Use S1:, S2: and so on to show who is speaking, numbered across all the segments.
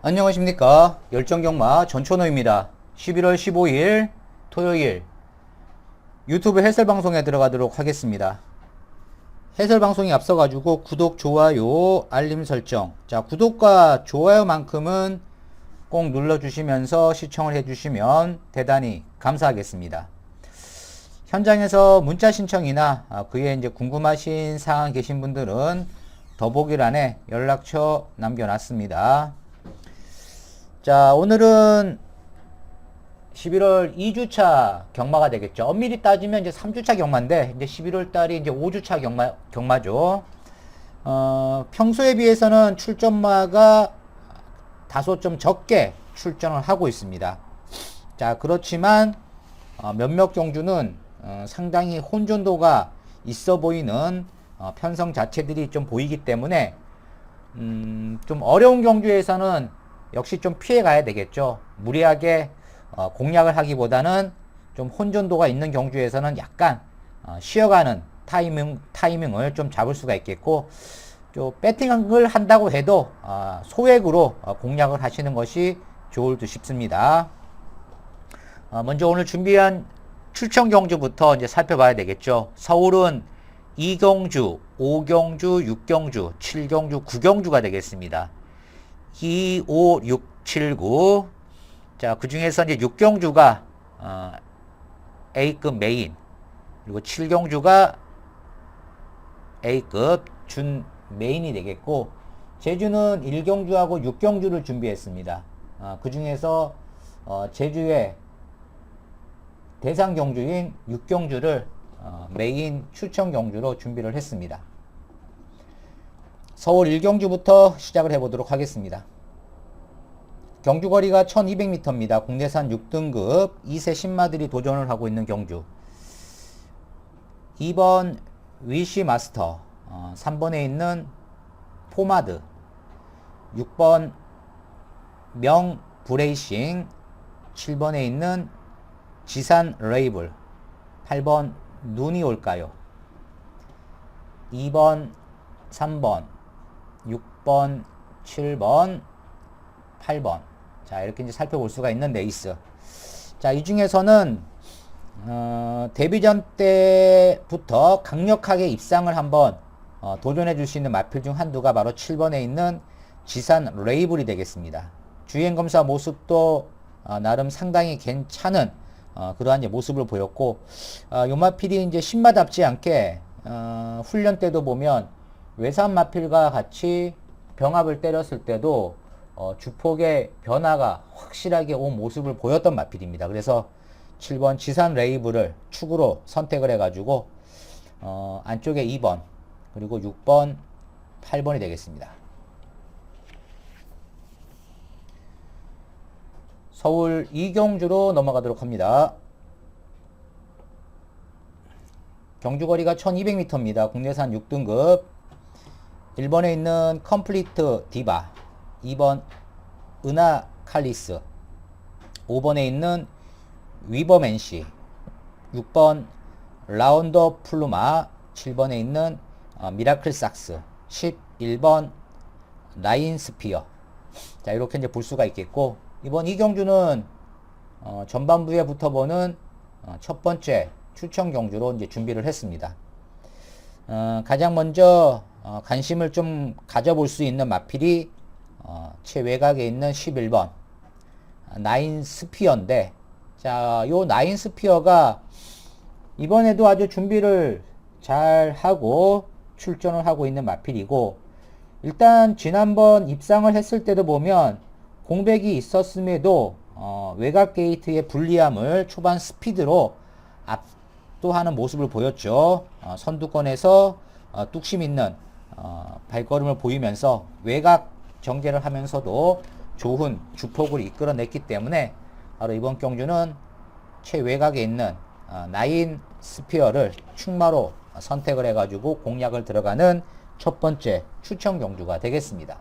S1: 안녕하십니까. 열정경마 전천호입니다. 11월 15일 토요일 유튜브 해설방송에 들어가도록 하겠습니다. 해설방송이 앞서가지고 구독, 좋아요, 알림 설정. 자, 구독과 좋아요만큼은 꼭 눌러주시면서 시청을 해주시면 대단히 감사하겠습니다. 현장에서 문자 신청이나 그에 이제 궁금하신 사항 계신 분들은 더보기란에 연락처 남겨놨습니다. 자, 오늘은 11월 2주차 경마가 되겠죠. 엄밀히 따지면 이제 3주차 경마인데, 이제 11월 달이 이제 5주차 경마죠. 평소에 비해서는 출전마가 다소 좀 적게 출전을 하고 있습니다. 자, 그렇지만, 몇몇 경주는 상당히 혼전도가 있어 보이는 편성 자체들이 좀 보이기 때문에, 좀 어려운 경주에서는 역시 좀 피해 가야 되겠죠. 무리하게 공략을 하기보다는 좀 혼전도가 있는 경주에서는 약간 쉬어가는 타이밍을 좀 잡을 수가 있겠고, 또 배팅을 한다고 해도 소액으로 공략을 하시는 것이 좋을 듯 싶습니다. 먼저 오늘 준비한 출전 경주부터 이제 살펴봐야 되겠죠. 서울은 2경주, 5경주, 6경주, 7경주, 9경주가 되겠습니다. 2, 5, 6, 7, 9. 자, 그 중에서 이제 6경주가 A급 메인, 그리고 7경주가 A급 준 메인이 되겠고, 제주는 1경주하고 6경주를 준비했습니다. 그 중에서 제주의 대상 경주인 6경주를 메인 추천 경주로 준비를 했습니다. 서울 1경주부터 시작을 해보도록 하겠습니다. 경주거리가 1200m입니다. 국내산 6등급 2세 신마들이 도전을 하고 있는 경주. 2번 위시 마스터, 3번에 있는 포마드, 6번 명 브레이싱, 7번에 있는 지산 레이블, 8번 눈이 올까요? 2번, 3번, 6번, 7번, 8번. 자, 이렇게 이제 살펴볼 수가 있는 레이스. 자, 이 중에서는 데뷔전 때부터 강력하게 입상을 한번 도전해 줄 수 있는 마필 중 한두가 바로 7번에 있는 지산 레이블이 되겠습니다. 주행검사 모습도 나름 상당히 괜찮은 그러한 이제 모습을 보였고, 요 마필이 이제 신마답지 않게 훈련 때도 보면 외산 마필과 같이 병합을 때렸을 때도 주폭의 변화가 확실하게 온 모습을 보였던 마필입니다. 그래서 7번 지산 레이블을 축으로 선택을 해가지고 안쪽에 2번 그리고 6번 8번이 되겠습니다. 서울 2경주로 넘어가도록 합니다. 경주거리가 1200m입니다. 국내산 6등급. 1번에 있는 컴플리트 디바, 2번 은하 칼리스, 5번에 있는 위버맨시, 6번 라운더 플루마, 7번에 있는 미라클 삭스, 11번 라인 스피어. 자, 이렇게 이제 볼 수가 있겠고, 이번 이경주는 전반부에 붙어보는 첫 번째 추천 경주로 이제 준비를 했습니다. 가장 먼저 관심을 좀 가져볼 수 있는 마필이 최외곽에 있는 11번 나인 스피어인데, 자, 요 나인 스피어가 이번에도 아주 준비를 잘 하고 출전을 하고 있는 마필이고, 일단 지난번 입상을 했을 때도 보면 공백이 있었음에도 외곽 게이트의 불리함을 초반 스피드로 압도하는 모습을 보였죠. 선두권에서 뚝심 있는 발걸음을 보이면서 외곽 정제를 하면서도 좋은 주폭을 이끌어냈기 때문에 바로 이번 경주는 최외곽에 있는 나인 스피어를 축마로 선택을 해가지고 공략을 들어가는 첫 번째 추천 경주가 되겠습니다.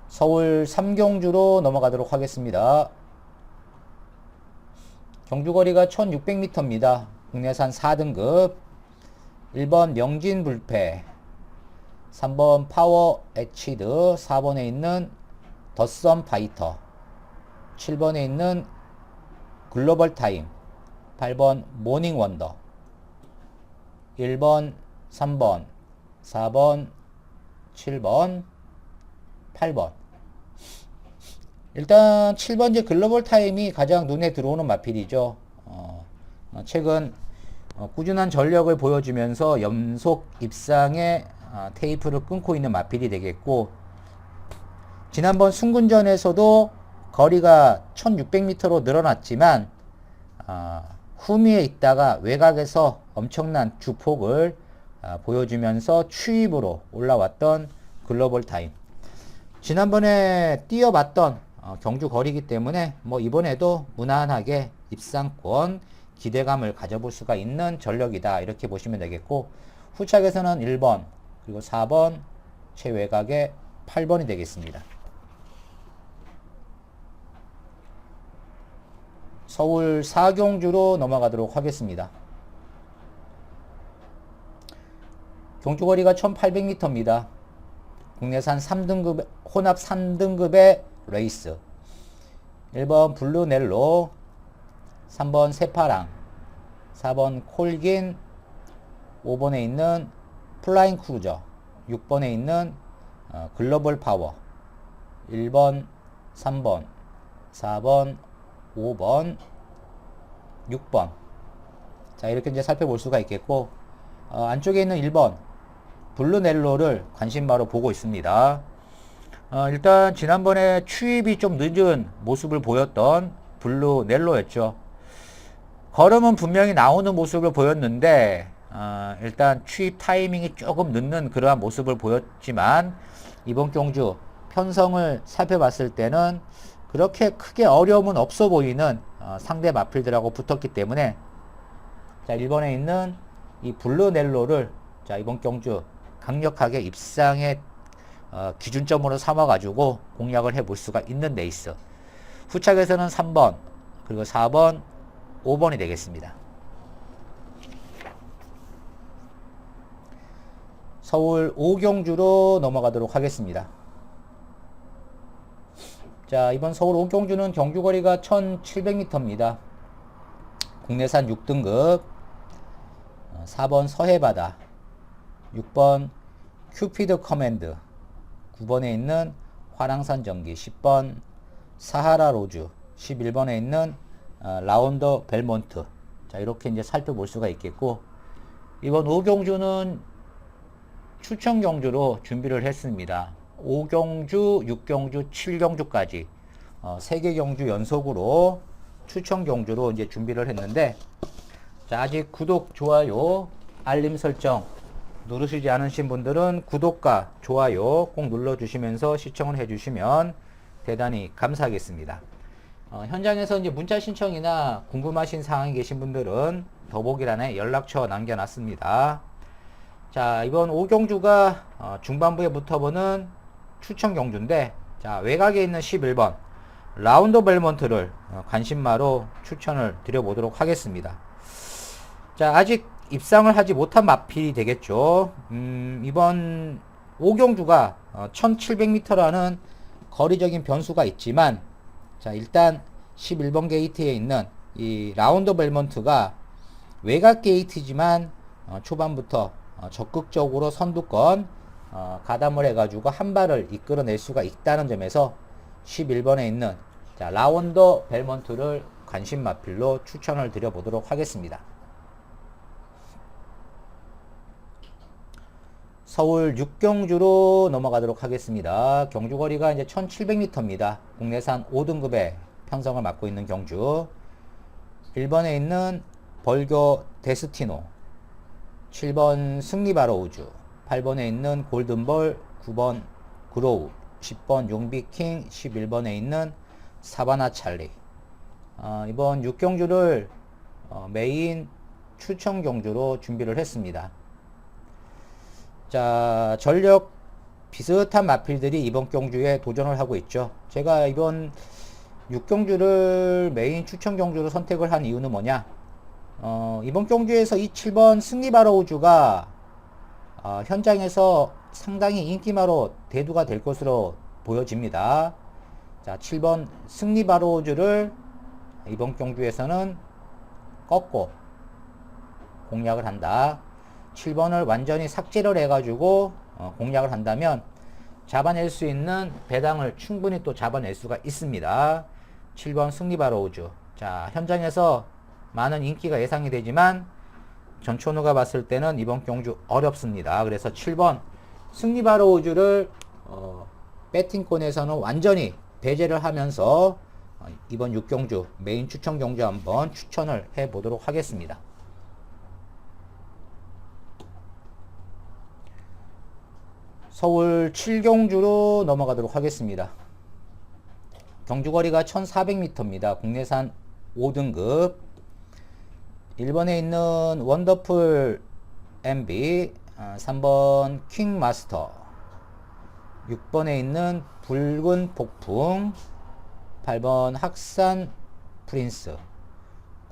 S1: 서울 3경주로 넘어가도록 하겠습니다. 경주거리가 1600m입니다. 국내산 4등급. 1번 명진불패, 3번 파워 에치드, 4번에 있는 더썸 파이터, 7번에 있는 글로벌 타임, 8번 모닝 원더, 1번, 3번, 4번, 7번, 8번. 일단 7번째 글로벌 타임이 가장 눈에 들어오는 마필이죠. 최근 꾸준한 전력을 보여주면서 연속 입상에 테이프를 끊고 있는 마필이 되겠고, 지난번 승군전에서도 거리가 1600m로 늘어났지만 후미에 있다가 외곽에서 엄청난 주폭을 보여주면서 추입으로 올라왔던 글로벌 타임. 지난번에 뛰어봤던 경주 거리이기 때문에 뭐 이번에도 무난하게 입상권 기대감을 가져볼 수가 있는 전력이다, 이렇게 보시면 되겠고, 후착에서는 1번 그리고 4번, 최외곽에 8번이 되겠습니다. 서울 사경주로 넘어가도록 하겠습니다. 경주거리가 1800m입니다. 국내산 3등급, 혼합 3등급의 레이스. 1번 블루넬로, 3번 새파랑, 4번 콜긴, 5번에 있는 플라잉 크루저, 6번에 있는 글로벌 파워, 1번, 3번, 4번, 5번, 6번. 자, 이렇게 이제 살펴볼 수가 있겠고, 안쪽에 있는 1번 블루넬로를 관심바로 보고 있습니다. 일단 지난번에 추입이 좀 늦은 모습을 보였던 블루넬로였죠. 걸음은 분명히 나오는 모습을 보였는데 일단 추입 타이밍이 조금 늦는 그러한 모습을 보였지만, 이번 경주 편성을 살펴봤을 때는 그렇게 크게 어려움은 없어 보이는 상대 마필들하고 붙었기 때문에, 자, 1번에 있는 이 블루넬로를 자, 이번 경주 강력하게 입상의 기준점으로 삼아 가지고 공략을 해볼 수가 있는 레이스. 후착에서는 3번 그리고 4번, 5번이 되겠습니다. 서울 오경주로 넘어가도록 하겠습니다. 자, 이번 서울 오경주는 경주거리가 1700m입니다. 국내산 6등급, 4번 서해바다, 6번 큐피드 커맨드, 9번에 있는 화랑산 전기, 10번 사하라 로즈, 11번에 있는 라운더 벨몬트. 자, 이렇게 이제 살펴볼 수가 있겠고, 이번 5경주는 추천 경주로 준비를 했습니다. 5경주, 6경주, 7경주까지 3개 경주 연속으로 추천 경주로 이제 준비를 했는데, 자, 아직 구독, 좋아요, 알림 설정 누르시지 않으신 분들은 구독과 좋아요 꼭 눌러주시면서 시청을 해주시면 대단히 감사하겠습니다. 현장에서 이제 문자 신청이나 궁금하신 사항이 계신 분들은 더보기란에 연락처 남겨놨습니다. 자, 이번 5경주가 중반부에 붙어보는 추천 경주인데, 자, 외곽에 있는 11번 라운더 벨몬트를 관심마로 추천을 드려보도록 하겠습니다. 자, 아직 입상을 하지 못한 마필이 되겠죠. 이번 5경주가 1700m라는 거리적인 변수가 있지만, 자, 일단 11번 게이트에 있는 이 라운더 벨몬트가 외곽 게이트지만 초반부터 적극적으로 선두권 가담을 해가지고 한 발을 이끌어낼 수가 있다는 점에서 11번에 있는 자, 라운더 벨몬트를 관심 마필로 추천을 드려보도록 하겠습니다. 서울 6경주로 넘어가도록 하겠습니다. 경주거리가 이제 1700m입니다. 국내산 5등급의 편성을 맡고 있는 경주. 1번에 있는 벌교 데스티노, 7번 승리바로우주, 8번에 있는 골든볼, 9번 그로우, 10번 용비킹, 11번에 있는 사바나 찰리. 이번 6경주를 메인 추천 경주로 준비를 했습니다. 자, 전력 비슷한 마필들이 이번 경주에 도전을 하고 있죠. 제가 이번 6경주를 메인 추천 경주로 선택을 한 이유는 뭐냐? 이번 경주에서 이 7번 승리바로우주가 현장에서 상당히 인기마로 대두가 될 것으로 보여집니다. 자, 7번 승리바로우즈를 이번 경주에서는 꺾고 공략을 한다. 7번을 완전히 삭제를 해가지고 공략을 한다면 잡아낼 수 있는 배당을 충분히 또 잡아낼 수가 있습니다. 7번 승리바로우즈. 자, 현장에서 많은 인기가 예상이 되지만 전천후가 봤을 때는 이번 경주 어렵습니다. 그래서 7번 승리바로우즈를 배팅권에서는 완전히 배제를 하면서 이번 6경주 메인 추천 경주 한번 추천을 해 보도록 하겠습니다. 서울 7경주로 넘어가도록 하겠습니다. 경주거리가 1400m입니다. 국내산 5등급. 1번에 있는 원더풀 MB, 3번 킹마스터, 6번에 있는 붉은 폭풍, 8번 학산 프린스,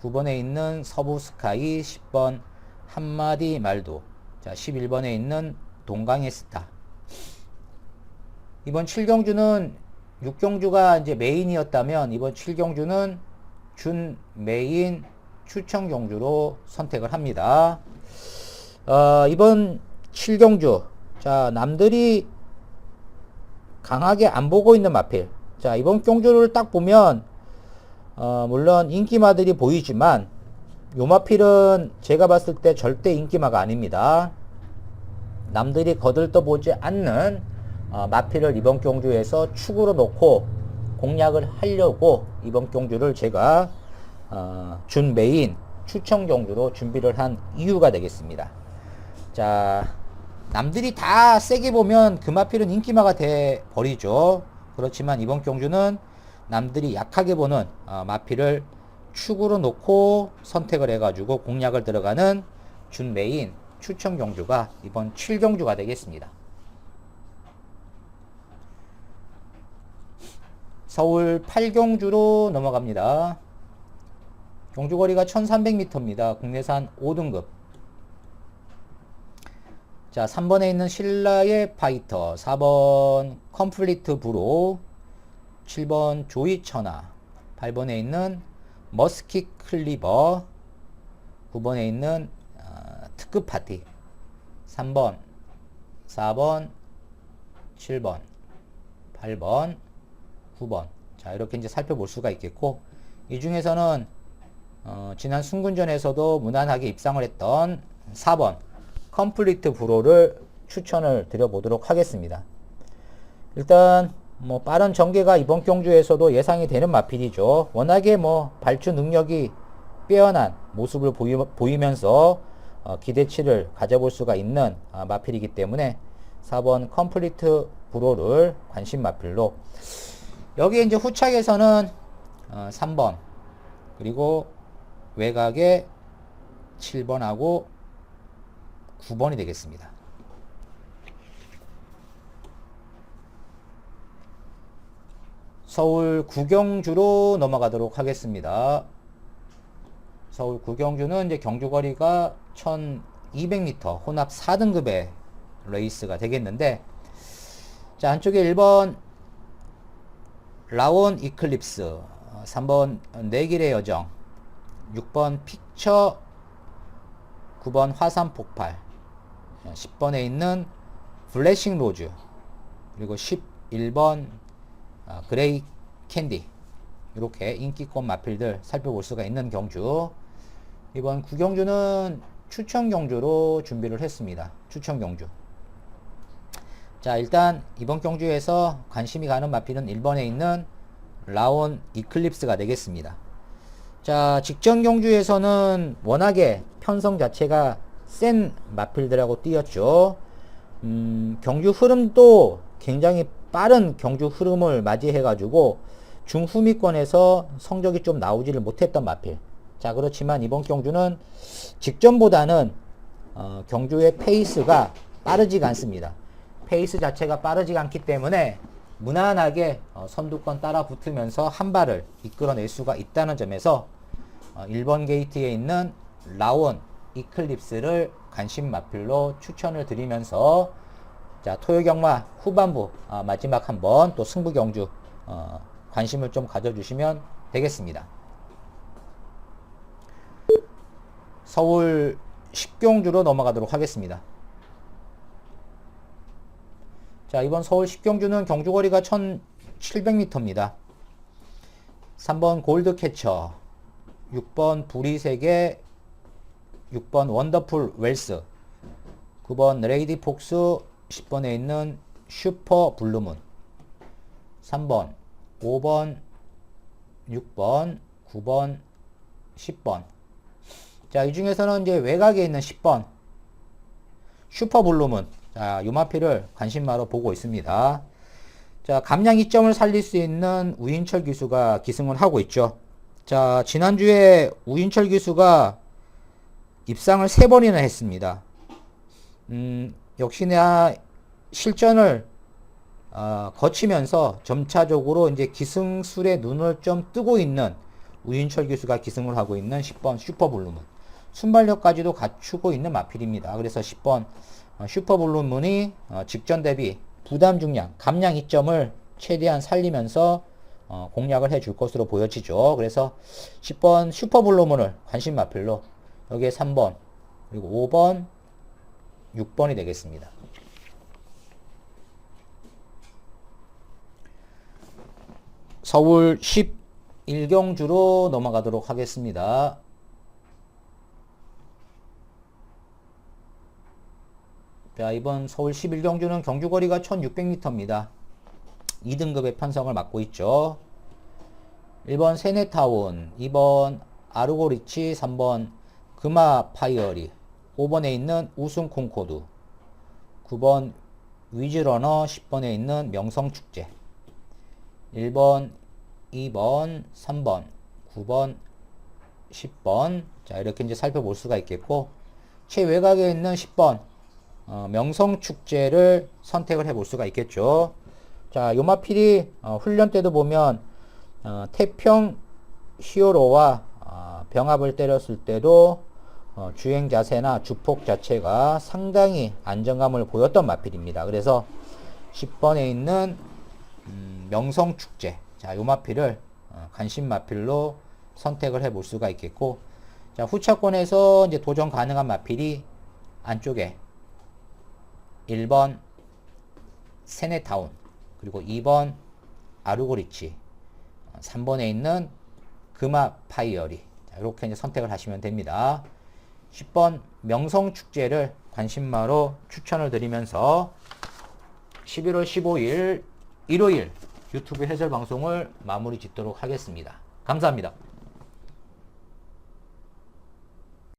S1: 9번에 있는 서부스카이, 10번 한마디 말도, 자 11번에 있는 동강의 스타. 이번 7경주는 6경주가 이제 메인이었다면 이번 7경주는 준 메인 추천 경주로 선택을 합니다. 이번 7경주, 자 남들이 강하게 안 보고 있는 마필. 자 이번 경주를 딱 보면 물론 인기마들이 보이지만 요 마필은 제가 봤을 때 절대 인기마가 아닙니다. 남들이 거들떠보지 않는 마필을 이번 경주에서 축으로 놓고 공략을 하려고 이번 경주를 제가 준 메인 추천 경주로 준비를 한 이유가 되겠습니다. 자, 남들이 다 세게 보면 그 마필은 인기마가 돼 버리죠. 그렇지만 이번 경주는 남들이 약하게 보는 마필을 축으로 놓고 선택을 해가지고 공략을 들어가는 준 메인 추천 경주가 이번 7경주가 되겠습니다. 서울 8경주로 넘어갑니다. 경주거리가 1300m입니다. 국내산 5등급. 자, 3번에 있는 신라의 파이터, 4번 컴플리트 브로, 7번 조이천하, 8번에 있는 머스킷 클리버, 9번에 있는 특급 파티, 3번, 4번, 7번, 8번, 9번. 자, 이렇게 이제 살펴볼 수가 있겠고, 이 중에서는 지난 순군전에서도 무난하게 입상을 했던 4번 컴플리트 브로를 추천을 드려보도록 하겠습니다. 일단 뭐 빠른 전개가 이번 경주에서도 예상이 되는 마필이죠. 워낙에 뭐 발주 능력이 빼어난 모습을 보이면서 기대치를 가져볼 수가 있는 마필이기 때문에 4번 컴플리트 브로를 관심 마필로, 여기에 이제 후착에서는 3번 그리고 외곽에 7번하고 9번이 되겠습니다. 서울 구경주로 넘어가도록 하겠습니다. 서울 구경주는 이제 경주거리가 1200m 혼합 4등급의 레이스가 되겠는데, 자 안쪽에 1번 라온 이클립스, 3번 내길의 여정, 6번 픽처, 9번 화산 폭발, 10번에 있는 블래싱 로즈, 그리고 11번 그레이 캔디. 이렇게 인기권 마필들 살펴볼 수가 있는 경주. 이번 구경주는 추천 경주로 준비를 했습니다. 추천 경주. 자 일단 이번 경주에서 관심이 가는 마필은 1번에 있는 라온 이클립스가 되겠습니다. 자 직전 경주에서는 워낙에 편성 자체가 센 마필들하고 뛰었죠. 경주 흐름도 굉장히 빠른 경주 흐름을 맞이해 가지고 중후미권에서 성적이 좀 나오지를 못했던 마필. 자 그렇지만 이번 경주는 직전보다는 경주의 페이스가 빠르지가 않습니다. 페이스 자체가 빠르지가 않기 때문에 무난하게 선두권 따라 붙으면서 한 발을 이끌어낼 수가 있다는 점에서 1번 게이트에 있는 라온 이클립스를 관심 마필로 추천을 드리면서 자, 토요경마 후반부 마지막 한번 또 승부 경주 관심을 좀 가져주시면 되겠습니다. 서울 10경주로 넘어가도록 하겠습니다. 자, 이번 서울 10경주는 경주거리가 1700m입니다. 3번 골드캐쳐, 6번 부리세계, 6번 원더풀 웰스, 9번 레이디 폭스, 10번에 있는 슈퍼 블루문, 3번, 5번, 6번, 9번, 10번. 자, 이 중에서는 이제 외곽에 있는 10번, 슈퍼 블루문. 자, 요 마필을 관심마로 보고 있습니다. 자, 감량 이점을 살릴 수 있는 우인철 기수가 기승을 하고 있죠. 자, 지난주에 우인철 기수가 입상을 3번이나 했습니다. 역시나 실전을 거치면서 점차적으로 이제 기승술의 눈을 좀 뜨고 있는 우인철 기수가 기승을 하고 있는 10번 슈퍼블루문. 순발력까지도 갖추고 있는 마필입니다. 그래서 10번 슈퍼블루문이 직전 대비 부담 중량, 감량 이점을 최대한 살리면서 공략을 해줄 것으로 보여지죠. 그래서 10번 슈퍼블루문을 관심 마필로 여기에 3번 그리고 5번 6번이 되겠습니다. 서울 11경주로 넘어가도록 하겠습니다. 자, 이번 서울 11경주는 경주거리가 1600m입니다. 2등급의 편성을 맡고 있죠. 1번 세네타운, 2번 아르고리치, 3번 금화 파이어리, 5번에 있는 우승 콩코드, 9번 위즈러너, 10번에 있는 명성축제, 1번, 2번, 3번, 9번, 10번. 자, 이렇게 이제 살펴볼 수가 있겠고, 최외곽에 있는 10번, 명성축제를 선택을 해 볼 수가 있겠죠. 자, 요마필이 훈련 때도 보면 태평 히어로와 병합을 때렸을 때도 주행 자세나 주폭 자체가 상당히 안정감을 보였던 마필입니다. 그래서 10번에 있는 명성축제, 자, 요 마필을 관심 마필로 선택을 해 볼 수가 있겠고, 자, 후차권에서 이제 도전 가능한 마필이 안쪽에 1번 세네타운, 그리고 2번 아르고리치, 3번에 있는 금화 파이어리. 자, 이렇게 이제 선택을 하시면 됩니다. 10번 명성축제를 관심마로 추천을 드리면서 11월 15일 일요일 유튜브 해설 방송을 마무리 짓도록 하겠습니다. 감사합니다.